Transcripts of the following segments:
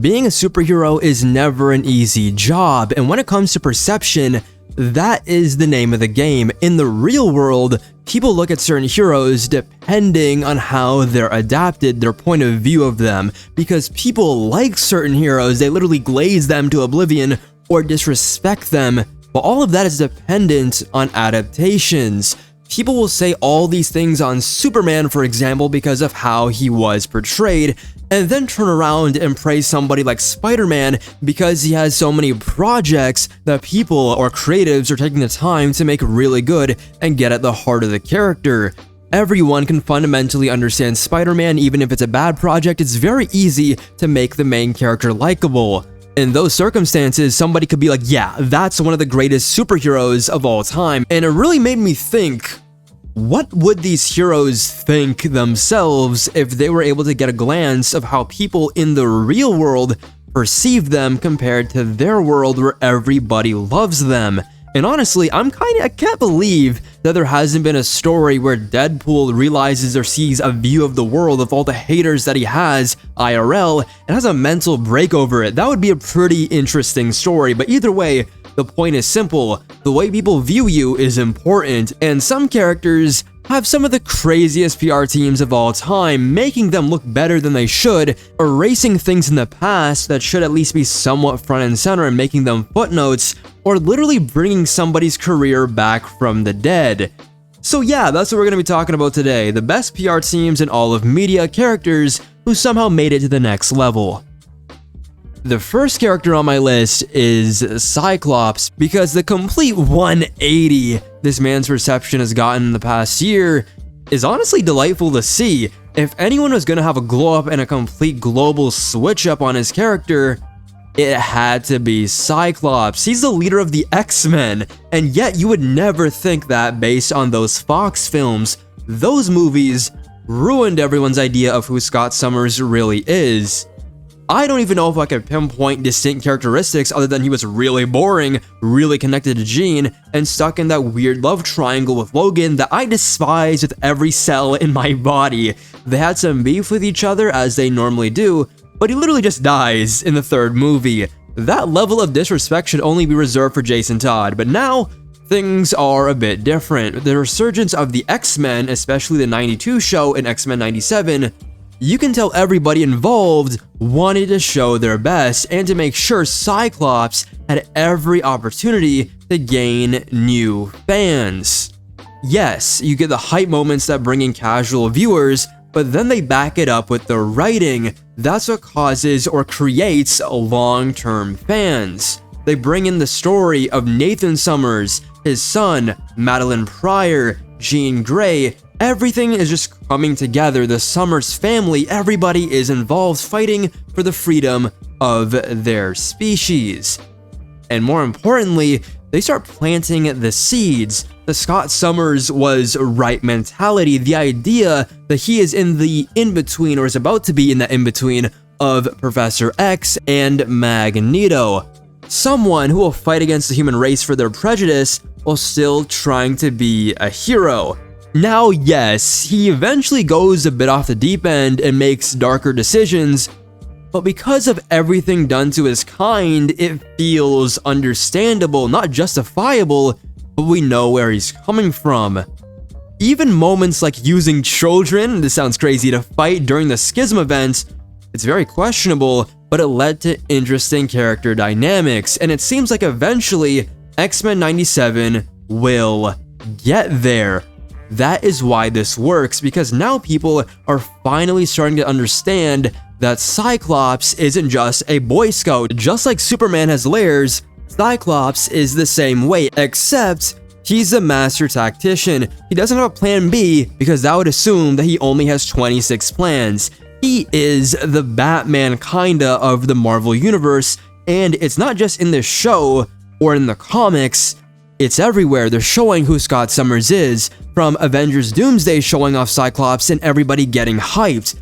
Being a superhero is never an easy job, and when it comes to perception, that is the name of the game. In the real world, people look at certain heroes depending on how they're adapted, their point of view of them, because people like certain heroes, they literally glaze them to oblivion or disrespect them, but all of that is dependent on adaptations. People will say all these things on Superman, for example, because of how he was portrayed, and then turn around and praise somebody like Spider-Man because he has so many projects that people or creatives are taking the time to make really good and get at the heart of the character. Everyone can fundamentally understand Spider-Man, even if it's a bad project. It's very easy to make the main character likable. In those circumstances, somebody could be like, yeah, that's one of the greatest superheroes of all time. And it really made me think, what would these heroes think themselves if they were able to get a glance of how people in the real world perceive them compared to their world where everybody loves them? And honestly, I can't believe that there hasn't been a story where Deadpool realizes or sees a view of the world of all the haters that he has IRL and has a mental break over it. That would be a pretty interesting story, but either way, the point is simple. The way people view you is important, and some characters have some of the craziest PR teams of all time, making them look better than they should, erasing things in the past that should at least be somewhat front and center and making them footnotes, or literally bringing somebody's career back from the dead. So yeah, that's what we're going to be talking about today, the best PR teams in all of media, characters who somehow made it to the next level. The first character on my list is Cyclops, because the complete 180 this man's perception has gotten in the past year is honestly delightful to see. If anyone was going to have a glow up and a complete global switch up on his character, it had to be Cyclops. He's the leader of the X-Men, and yet you would never think that based on those Fox films. Those movies ruined everyone's idea of who Scott Summers really is. I don't even know if I could pinpoint distinct characteristics other than he was really boring, really connected to Jean, and stuck in that weird love triangle with Logan that I despise with every cell in my body. They had some beef with each other as they normally do, but he literally just dies in the third movie. That level of disrespect should only be reserved for Jason Todd, but now things are a bit different. The resurgence of the X-Men, especially the 92 show and X-Men 97, you can tell everybody involved wanted to show their best and to make sure Cyclops had every opportunity to gain new fans. Yes, you get the hype moments that bring in casual viewers, but then they back it up with the writing. That's what causes or creates long-term fans. They bring in the story of Nathan Summers, his son, Madeline Pryor, Jean Grey. Everything is just coming together. The Summers family, everybody is involved fighting for the freedom of their species. And more importantly, they start planting the seeds. The Scott Summers was right mentality, the idea that he is in the in-between or is about to be in the in-between of Professor X and Magneto. Someone who will fight against the human race for their prejudice while still trying to be a hero. Now, yes, he eventually goes a bit off the deep end and makes darker decisions, but because of everything done to his kind, it feels understandable, not justifiable, but we know where he's coming from. Even moments like using children, this sounds crazy, to fight during the Schism event, it's very questionable, but it led to interesting character dynamics, and it seems like eventually X-Men 97 will get there. That is why this works, because now people are finally starting to understand that Cyclops isn't just a Boy Scout. Just like Superman has layers, Cyclops is the same way, except he's a master tactician. He doesn't have a plan B because that would assume that he only has 26 plans. He is the Batman kinda of the Marvel Universe, and it's not just in this show or in the comics. It's everywhere. They're showing who Scott Summers is, from Avengers Doomsday showing off Cyclops and everybody getting hyped.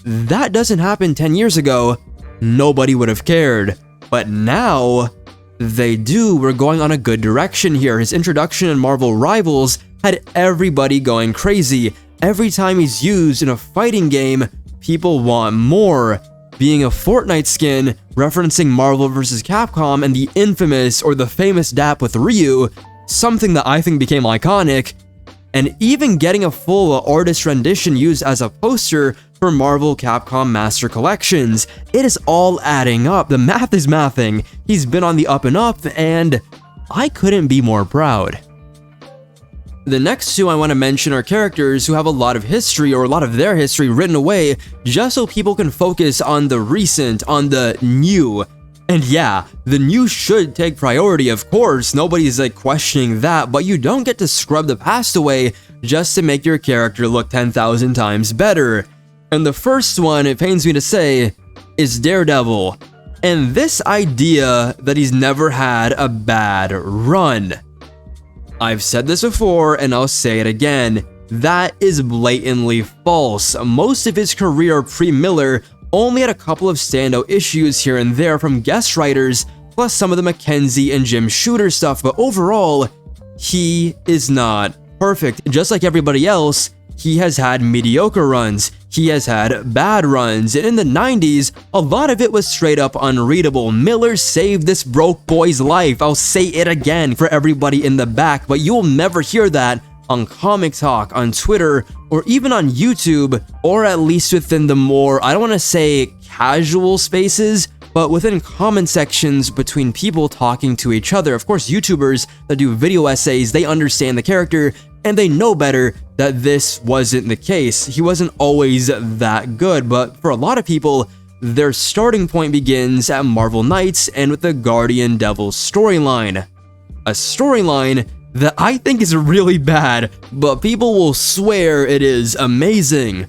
That doesn't happen 10 years ago. Nobody would have cared. But now, they do. We're going on a good direction here. His introduction in Marvel Rivals had everybody going crazy. Every time he's used in a fighting game, people want more. being a Fortnite skin referencing Marvel vs. Capcom and the infamous or the famous dap with Ryu, something that I think became iconic, and even getting a full artist rendition used as a poster for Marvel Capcom Master Collections. It is all adding up. The math is mathing. He's been on the up and up, and I couldn't be more proud. The next two I want to mention are characters who have a lot of history or a lot of their history written away just so people can focus on the recent, on the new. And yeah, the new should take priority, of course, nobody's like questioning that, but you don't get to scrub the past away just to make your character look 10,000 times better. And the first one, it pains me to say, is Daredevil. And this idea that he's never had a bad run. I've said this before and I'll say it again, that is blatantly false. Most of his career pre-Miller only had a couple of standout issues here and there from guest writers, plus some of the Mackenzie and Jim Shooter stuff, but overall, he is not perfect. Just like everybody else, he has had mediocre runs, he has had bad runs, and in the 90s, a lot of it was straight up unreadable. Miller saved this broke boy's life. I'll say it again for everybody in the back, but you'll never hear that on Comic Talk, on Twitter, or even on YouTube, or at least within the more, I don't want to say casual spaces, but within comment sections between people talking to each other. Of course, YouTubers that do video essays, they understand the character, and they know better that this wasn't the case. He wasn't always that good, but for a lot of people, their starting point begins at Marvel Knights and with the Guardian Devil storyline. A storyline that I think is really bad, but people will swear it is amazing.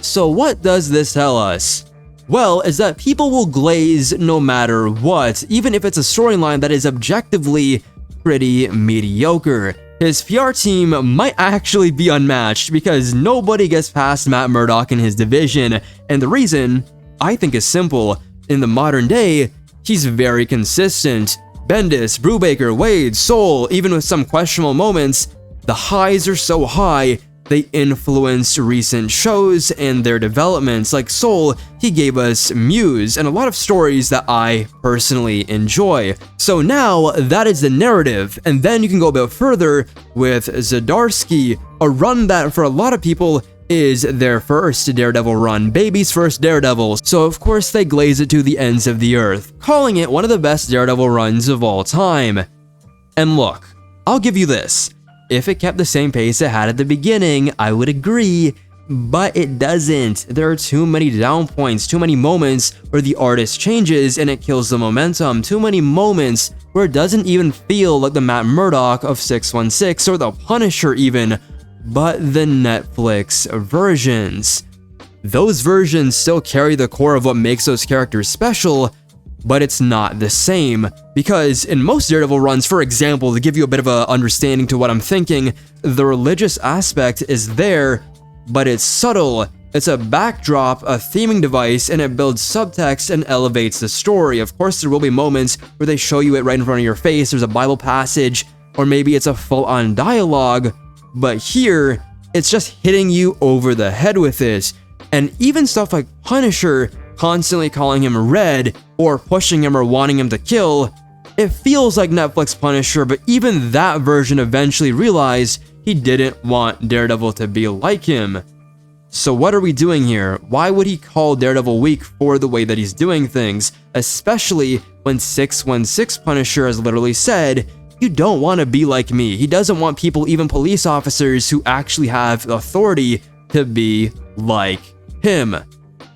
So what does this tell us? Well, is that people will glaze no matter what, even if it's a storyline that is objectively pretty mediocre. His PR team might actually be unmatched because nobody gets past Matt Murdock in his division, and the reason, I think, is simple. In the modern day, he's very consistent. Bendis, Brubaker, Wade, Soule, even with some questionable moments, the highs are so high, they influenced recent shows and their developments. Like Soule, he gave us Muse and a lot of stories that I personally enjoy. So now, that is the narrative, and then you can go a bit further with Zdarsky, a run that for a lot of people is their first Daredevil run, baby's first Daredevil, so of course they glaze it to the ends of the earth, calling it one of the best Daredevil runs of all time. And look, I'll give you this. If it kept the same pace it had at the beginning, I would agree, but it doesn't. There are too many down points, too many moments where the artist changes and it kills the momentum, too many moments where it doesn't even feel like the Matt Murdock of 616 or the Punisher even, but the Netflix versions. Those versions still carry the core of what makes those characters special, but it's not the same, because in most Daredevil runs, for example, to give you a bit of a understanding to what I'm thinking, the religious aspect is there, but it's subtle. It's a backdrop, a theming device, and it builds subtext and elevates the story. Of course, there will be moments where they show you it right in front of your face, there's a Bible passage, or maybe it's a full-on dialogue, but here, it's just hitting you over the head with it. And even stuff like Punisher constantly calling him Red, or pushing him or wanting him to kill, it feels like Netflix Punisher, but even that version eventually realized he didn't want Daredevil to be like him. So what are we doing here? Why would he call Daredevil weak for the way that he's doing things, especially when 616 Punisher has literally said, you don't want to be like me. He doesn't want people, even police officers who actually have authority, to be like him.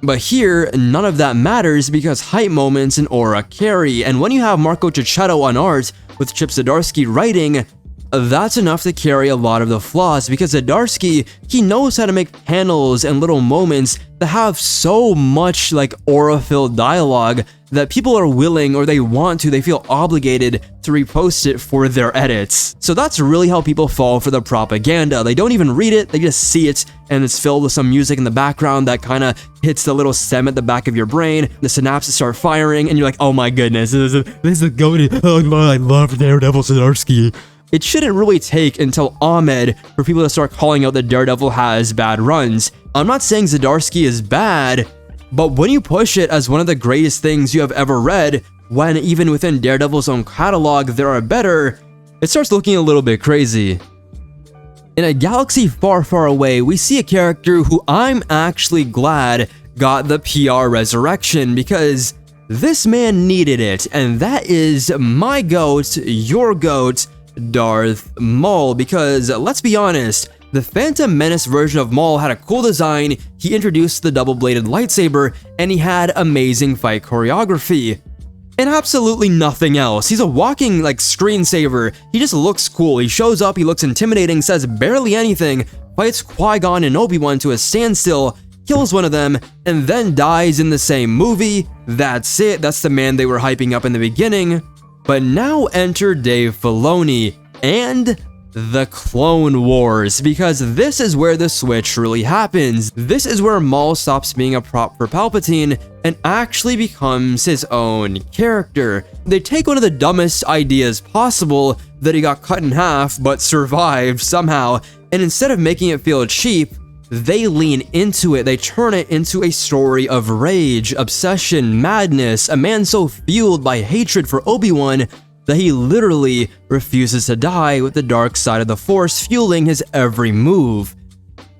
But here, none of that matters because hype moments and aura carry, and when you have Marco Cicchetto on art with Chip Zdarsky writing, that's enough to carry a lot of the flaws, because Zdarsky, he knows how to make panels and little moments that have so much like aura-filled dialogue that people are willing, or they want to, they feel obligated to repost it for their edits. So that's really how people fall for the propaganda. They don't even read it, they just see it, and it's filled with some music in the background that kind of hits the little stem at the back of your brain, the synapses start firing, and you're like, oh my goodness, this is goated. Oh my, I love Daredevil Zdarsky. It shouldn't really take until Ahmed for people to start calling out that Daredevil has bad runs. I'm not saying Zdarsky is bad, But when you push it as one of the greatest things you have ever read, when even within Daredevil's own catalog there are better, it starts looking a little bit crazy. In a galaxy far, far away, we see a character who I'm actually glad got the PR resurrection, because this man needed it, and that is my goat, your goat, Darth Maul. Because let's be honest, the Phantom Menace version of Maul had a cool design, he introduced the double-bladed lightsaber, and he had amazing fight choreography. And absolutely nothing else. He's a walking, screensaver. He just looks cool. He shows up, he looks intimidating, says barely anything, fights Qui-Gon and Obi-Wan to a standstill, kills one of them, and then dies in the same movie. That's it. That's the man they were hyping up in the beginning. But now enter Dave Filoni and the Clone Wars, because this is where the switch really happens. This is where Maul stops being a prop for Palpatine and actually becomes his own character. They take one of the dumbest ideas possible, that he got cut in half but survived somehow, and instead of making it feel cheap, they lean into it. They turn it into a story of rage, obsession, madness, a man so fueled by hatred for Obi-Wan that he literally refuses to die, with the dark side of the Force fueling his every move.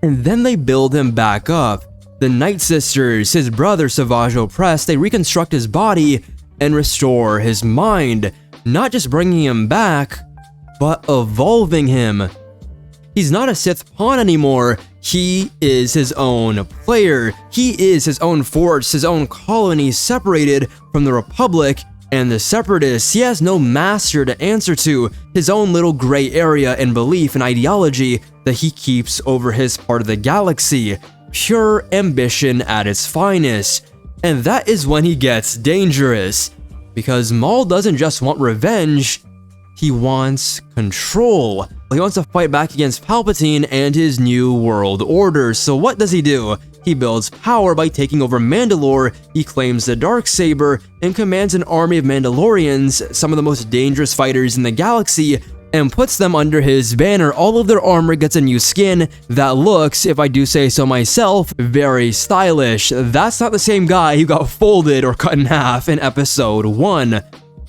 And then they build him back up. The Night Sisters, his brother Savage Opress, they reconstruct his body and restore his mind, not just bringing him back, but evolving him. He's not a Sith pawn anymore. He is his own player. He is his own force, his own colony, separated from the Republic and the Separatists. He has no master to answer to, his own little gray area and belief and ideology that he keeps over his part of the galaxy. Pure ambition at its finest. And that is when he gets dangerous, because Maul doesn't just want revenge, he wants control. He wants to fight back against Palpatine and his new world order. So what does he do? He builds power by taking over Mandalore, he claims the Darksaber, and commands an army of Mandalorians, some of the most dangerous fighters in the galaxy, and puts them under his banner. All of their armor gets a new skin that looks, if I do say so myself, very stylish. That's not the same guy who got folded or cut in half in episode 1.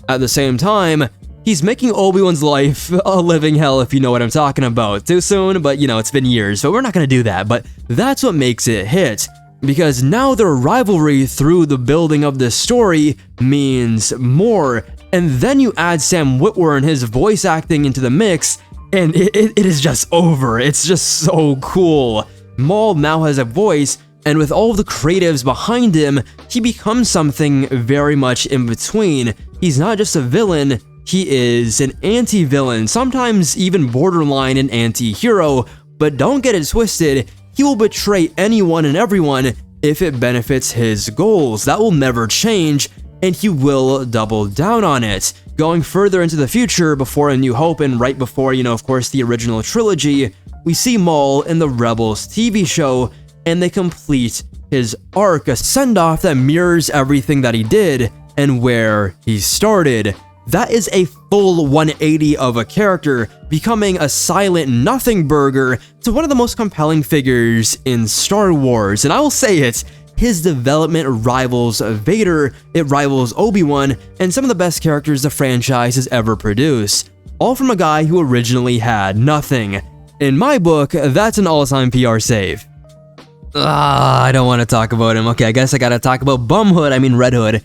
At the same time, he's making Obi-Wan's life a living hell, if you know what I'm talking about. Too soon, but it's been years, so we're not gonna do that. But that's what makes it hit, because now their rivalry through the building of this story means more. And then you add Sam Witwer and his voice acting into the mix, and it is just over. It's just so cool. Maul now has a voice, and with all of the creatives behind him, he becomes something very much in between. He's not just a villain, he is an anti-villain, sometimes even borderline an anti-hero, but don't get it twisted, he will betray anyone and everyone if it benefits his goals. That will never change, and he will double down on it. Going further into the future, before A New Hope and right before, of course, the original trilogy, we see Maul in the Rebels TV show, and they complete his arc, a send-off that mirrors everything that he did and where he started. That is a full 180 of a character, becoming a silent nothing burger to one of the most compelling figures in Star Wars. And I will say it, his development rivals Vader, it rivals Obi-Wan, and some of the best characters the franchise has ever produced. All from a guy who originally had nothing. In my book, that's an all-time PR save. I don't want to talk about him. Okay, I guess I gotta talk about Red Hood.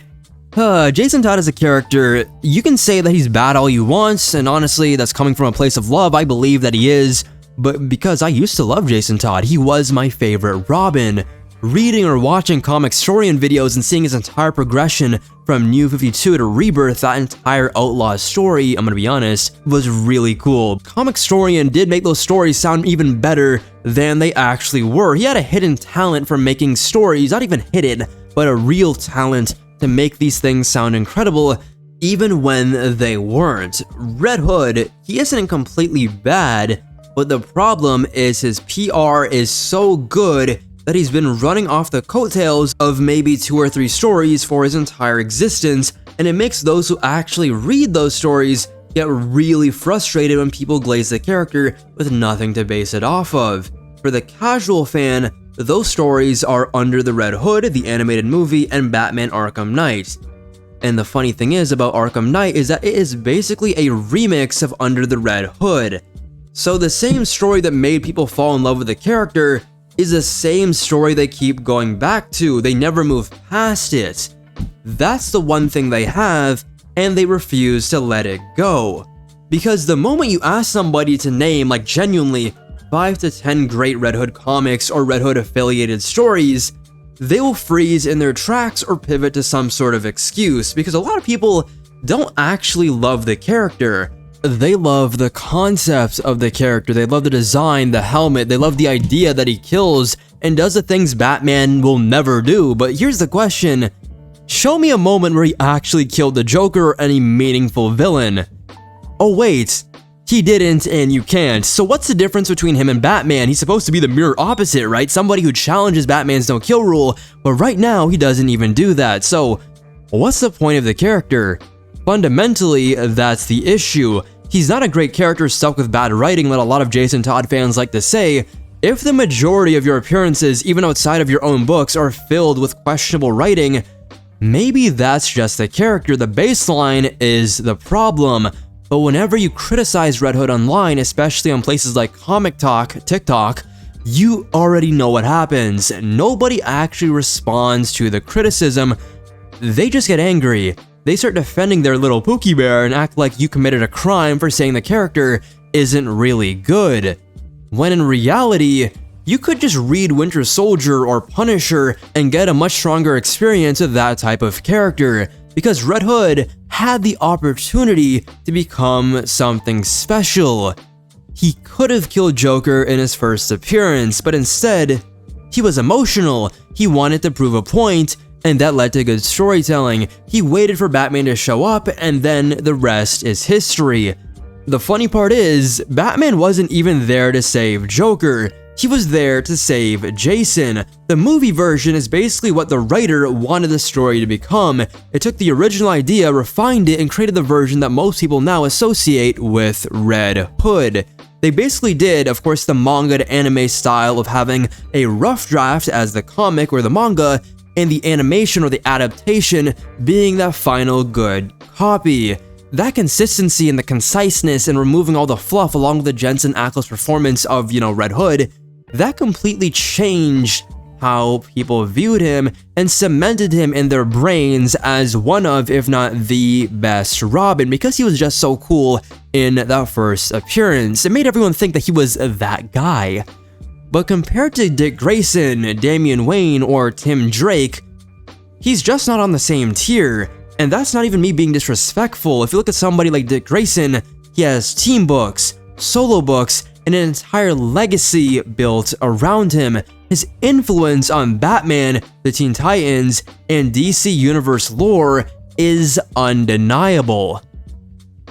Jason Todd is a character, you can say that he's bad all you want, and honestly, that's coming from a place of love, I believe that he is, but because I used to love Jason Todd, he was my favorite Robin. Reading or watching Comicstorian videos and seeing his entire progression from New 52 to Rebirth, that entire Outlaw story, I'm gonna be honest, was really cool. Comicstorian did make those stories sound even better than they actually were. He had a hidden talent for making stories, not even hidden, but a real talent to make these things sound incredible, even when they weren't. Red Hood, he isn't completely bad, but the problem is his PR is so good that he's been running off the coattails of maybe 2 or 3 stories for his entire existence, and it makes those who actually read those stories get really frustrated when people glaze the character with nothing to base it off of. For the casual fan, Those stories are Under the Red Hood, the animated movie, and Batman Arkham Knight. And the funny thing is about Arkham Knight is that it is basically a remix of Under the Red Hood. So the same story that made people fall in love with the character is the same story they keep going back to. They never move past it. That's the one thing they have, and they refuse to let it go. Because the moment you ask somebody to name, like genuinely, 5 to 10 great Red Hood comics or Red Hood affiliated stories, they will freeze in their tracks or pivot to some sort of excuse, because a lot of people don't actually love the character. They love the concept of the character, they love the design, the helmet, they love the idea that he kills and does the things Batman will never do. But here's the question, show me a moment where he actually killed the Joker or any meaningful villain. Oh wait, he didn't and you can't. So what's the difference between him and Batman? He's supposed to be the mirror opposite, right? Somebody who challenges Batman's no kill rule, but right now he doesn't even do that. So what's the point of the character? Fundamentally, that's the issue. He's not a great character stuck with bad writing, like a lot of Jason Todd fans like to say. If the majority of your appearances, even outside of your own books, are filled with questionable writing, maybe that's just the character. The baseline is the problem. But whenever you criticize Red Hood online, especially on places like Comic Talk, TikTok, you already know what happens. Nobody actually responds to the criticism. They just get angry. They start defending their little Pookie Bear and act like you committed a crime for saying the character isn't really good. When in reality, you could just read Winter Soldier or Punisher and get a much stronger experience with that type of character, because Red Hood had the opportunity to become something special. He could have killed Joker in his first appearance, but instead, he was emotional. He wanted to prove a point, and that led to good storytelling. He waited for Batman to show up, and then the rest is history. The funny part is, Batman wasn't even there to save Joker. He was there to save Jason. The movie version is basically what the writer wanted the story to become. It took the original idea, refined it, and created the version that most people now associate with Red Hood. They basically did, of course, the manga to anime style of having a rough draft as the comic or the manga, and the animation or the adaptation being that final good copy. That consistency and the conciseness and removing all the fluff along with the Jensen Ackles performance of, Red Hood, that completely changed how people viewed him and cemented him in their brains as one of, if not the best Robin, because he was just so cool in that first appearance. It made everyone think that he was that guy. But compared to Dick Grayson, Damian Wayne, or Tim Drake, he's just not on the same tier. And that's not even me being disrespectful. If you look at somebody like Dick Grayson, he has team books, solo books, and an entire legacy built around him. His influence on Batman, the Teen Titans, and DC Universe lore is undeniable.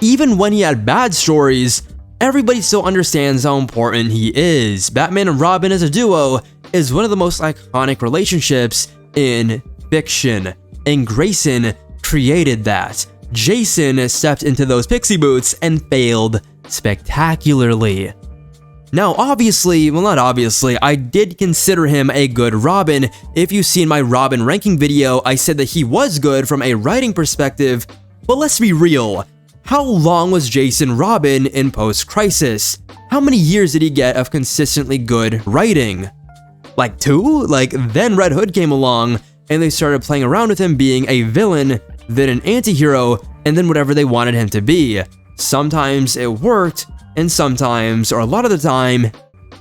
Even when he had bad stories, everybody still understands how important he is. Batman and Robin as a duo is one of the most iconic relationships in fiction, and Grayson created that. Jason stepped into those pixie boots and failed spectacularly. Now obviously, well not obviously, I did consider him a good Robin. If you've seen my Robin ranking video, I said that he was good from a writing perspective, but let's be real. How long was Jason Robin in post-crisis? How many years did he get of consistently good writing? Like 2? Then Red Hood came along, and they started playing around with him being a villain, then an anti-hero, and then whatever they wanted him to be. Sometimes it worked, and sometimes, or a lot of the time,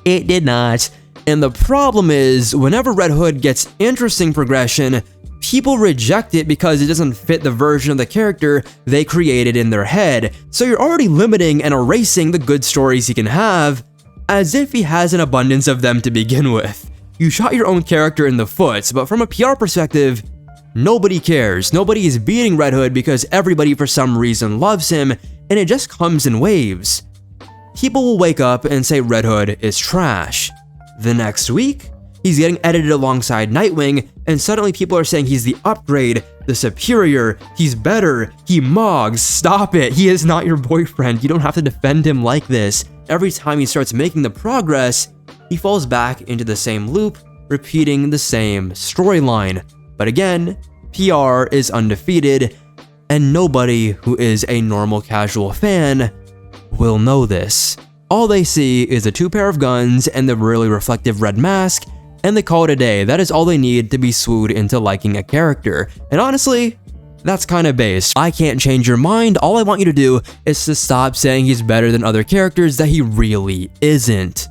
it did not. And the problem is, whenever Red Hood gets interesting progression, people reject it because it doesn't fit the version of the character they created in their head. So you're already limiting and erasing the good stories he can have, as if he has an abundance of them to begin with. You shot your own character in the foot, but from a PR perspective, nobody cares. Nobody is beating Red Hood because everybody for some reason loves him, and it just comes in waves. People will wake up and say Red Hood is trash. The next week, he's getting edited alongside Nightwing, and suddenly people are saying he's the upgrade, the superior, he's better, he mogs, stop it, he is not your boyfriend, you don't have to defend him like this. Every time he starts making the progress, he falls back into the same loop repeating the same storyline. But again, PR is undefeated, and nobody who is a normal casual fan will know this. All they see is the 2 pair of guns and the really reflective red mask, and they call it a day. That is all they need to be swooed into liking a character. And honestly, that's kind of base. I can't change your mind. All I want you to do is to stop saying he's better than other characters that he really isn't.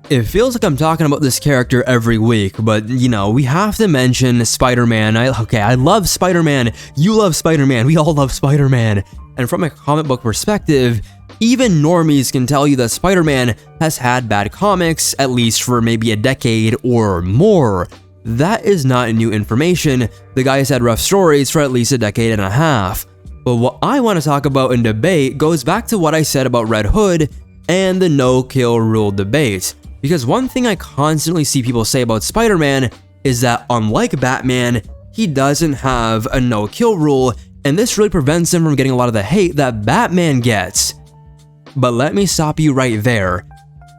It feels like I'm talking about this character every week, but you know, we have to mention Spider-Man. I love Spider-Man. You love Spider-Man. We all love Spider-Man. And from a comic book perspective, even normies can tell you that Spider-Man has had bad comics, at least for maybe a decade or more. That is not new information. The guy has had rough stories for at least a decade and a half. But what I want to talk about in debate goes back to what I said about Red Hood and the no-kill rule debate. Because one thing I constantly see people say about Spider-Man is that unlike Batman, he doesn't have a no-kill rule, and this really prevents him from getting a lot of the hate that Batman gets. But let me stop you right there.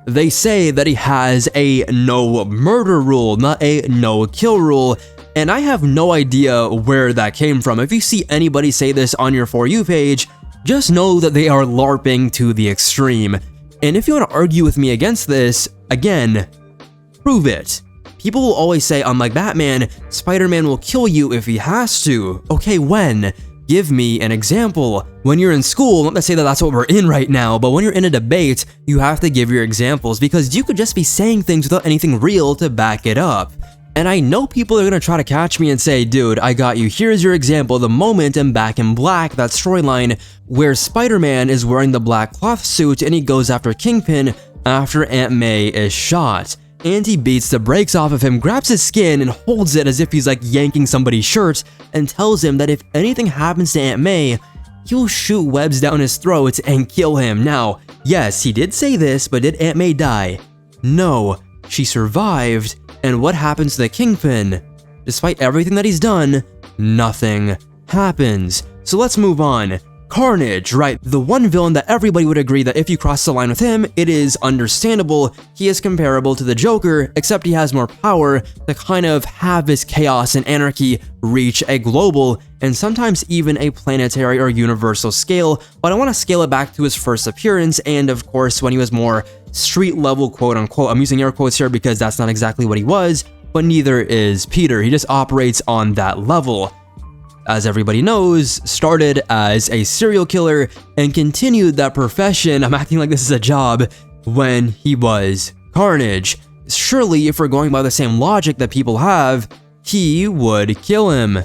They say that he has a no-murder rule, not a no-kill rule, and I have no idea where that came from. If you see anybody say this on your For You page, just know that they are LARPing to the extreme. And if you want to argue with me against this, again, prove it. People will always say, unlike Batman, Spider-Man will kill you if he has to. Okay, when? Give me an example. When you're in school, not to say that that's what we're in right now, but when you're in a debate, you have to give your examples because you could just be saying things without anything real to back it up. And I know people are gonna try to catch me and say, dude, I got you, here's your example, the moment in Back in Black, that storyline where Spider-Man is wearing the black cloth suit and he goes after Kingpin after Aunt May is shot. And he beats the brakes off of him, grabs his skin and holds it as if he's like yanking somebody's shirt and tells him that if anything happens to Aunt May, he'll shoot webs down his throat and kill him. Now, yes, he did say this, but did Aunt May die? No, she survived. And what happens to the Kingpin? Despite everything that he's done, nothing happens. So let's move on. Carnage, right? The one villain that everybody would agree that if you cross the line with him, it is understandable. He is comparable to the Joker, except he has more power to kind of have his chaos and anarchy reach a global and sometimes even a planetary or universal scale, but I want to scale it back to his first appearance and of course when he was more street level, quote unquote. I'm using air quotes here because that's not exactly what he was, but neither is Peter. He just operates on that level. As everybody knows, started as a serial killer and continued that profession, I'm acting like this is a job, when he was Carnage. Surely, if we're going by the same logic that people have, he would kill him.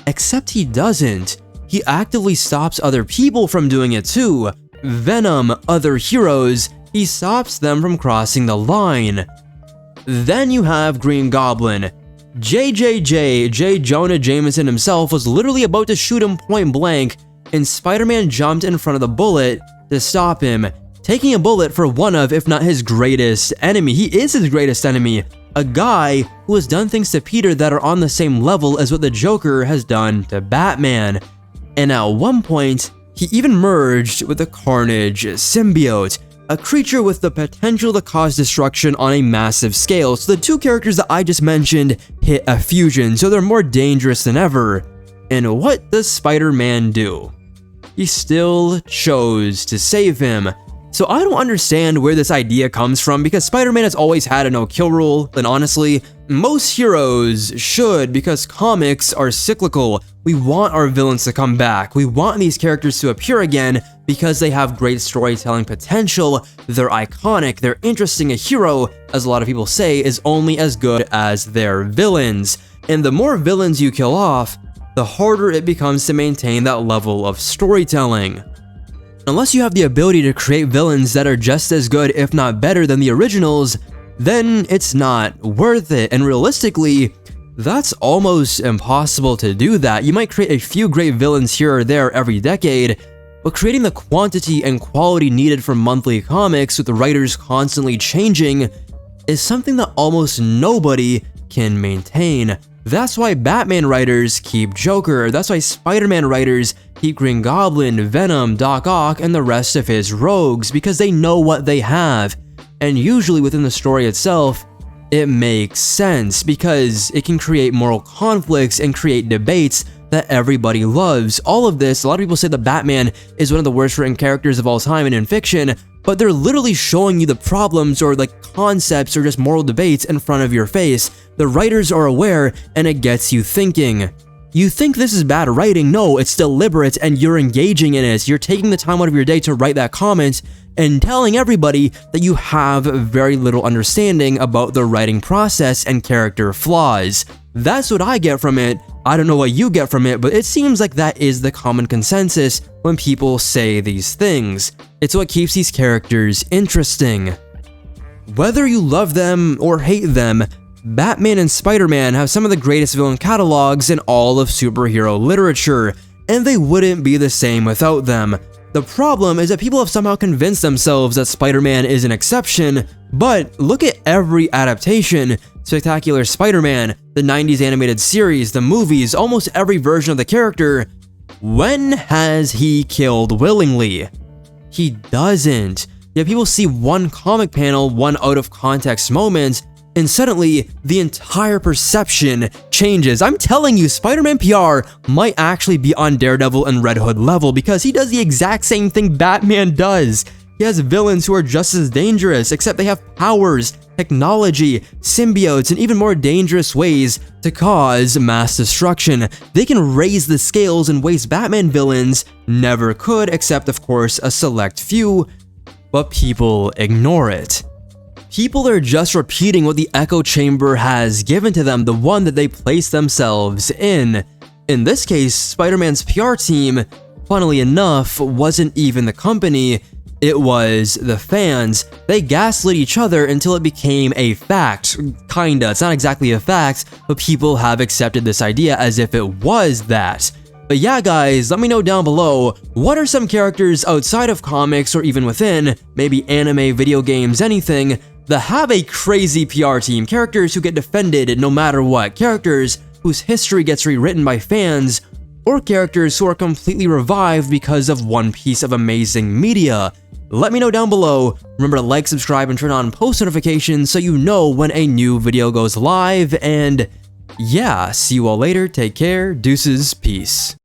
Except he doesn't. He actively stops other people from doing it too. Venom, other heroes, he stops them from crossing the line. Then you have Green Goblin. J. Jonah Jameson himself was literally about to shoot him point blank, and Spider-Man jumped in front of the bullet to stop him, taking a bullet for one of, if not his greatest enemy. He is his greatest enemy, a guy who has done things to Peter that are on the same level as what the Joker has done to Batman. And at one point, he even merged with the Carnage symbiote, a creature with the potential to cause destruction on a massive scale. So the two characters that I just mentioned hit a fusion, so they're more dangerous than ever. And what does Spider-Man do? He still chose to save him. So I don't understand where this idea comes from because Spider-Man has always had a no-kill rule, and honestly, most heroes should because comics are cyclical. We want our villains to come back. We want these characters to appear again because they have great storytelling potential, they're iconic, they're interesting. A hero, as a lot of people say, is only as good as their villains. And the more villains you kill off, the harder it becomes to maintain that level of storytelling. Unless you have the ability to create villains that are just as good, if not better than the originals, then it's not worth it. And realistically, that's almost impossible to do that. You might create a few great villains here or there every decade, but creating the quantity and quality needed for monthly comics with the writers constantly changing is something that almost nobody can maintain. That's why Batman writers keep Joker, that's why Spider-Man writers keep Green Goblin, Venom, Doc Ock, and the rest of his rogues, because they know what they have. And usually within the story itself, it makes sense because it can create moral conflicts and create debates that everybody loves. All of this, a lot of people say that Batman is one of the worst written characters of all time and in fiction, but they're literally showing you the problems or like concepts or just moral debates in front of your face. The writers are aware and it gets you thinking. You think this is bad writing? No, it's deliberate and you're engaging in it. You're taking the time out of your day to write that comment and telling everybody that you have very little understanding about the writing process and character flaws. That's what I get from it. I don't know what you get from it, but it seems like that is the common consensus when people say these things. It's what keeps these characters interesting. Whether you love them or hate them, Batman and Spider-Man have some of the greatest villain catalogs in all of superhero literature, and they wouldn't be the same without them. The problem is that people have somehow convinced themselves that Spider-Man is an exception, but look at every adaptation: Spectacular Spider-Man, the 90s animated series, the movies, almost every version of the character. When has he killed willingly? He doesn't. Yet people see one comic panel, one out of context moment, and suddenly the entire perception changes. I'm telling you, Spider-Man PR might actually be on Daredevil and Red Hood level because he does the exact same thing Batman does. He has villains who are just as dangerous, except they have powers, technology, symbiotes, and even more dangerous ways to cause mass destruction. They can raise the scales in ways Batman villains never could, except of course a select few, but people ignore it. People are just repeating what the echo chamber has given to them, the one that they place themselves in. In this case, Spider-Man's PR team, funnily enough, wasn't even the company, it was the fans. They gaslit each other until it became a fact. Kinda, it's not exactly a fact, but people have accepted this idea as if it was that. But yeah guys, let me know down below, what are some characters outside of comics or even within, maybe anime, video games, anything, that have a crazy PR team, characters who get defended no matter what, characters whose history gets rewritten by fans, or characters who are completely revived because of one piece of amazing media. Let me know down below. Remember to like, subscribe, and turn on post notifications so you know when a new video goes live, and yeah, see you all later, take care, deuces, peace.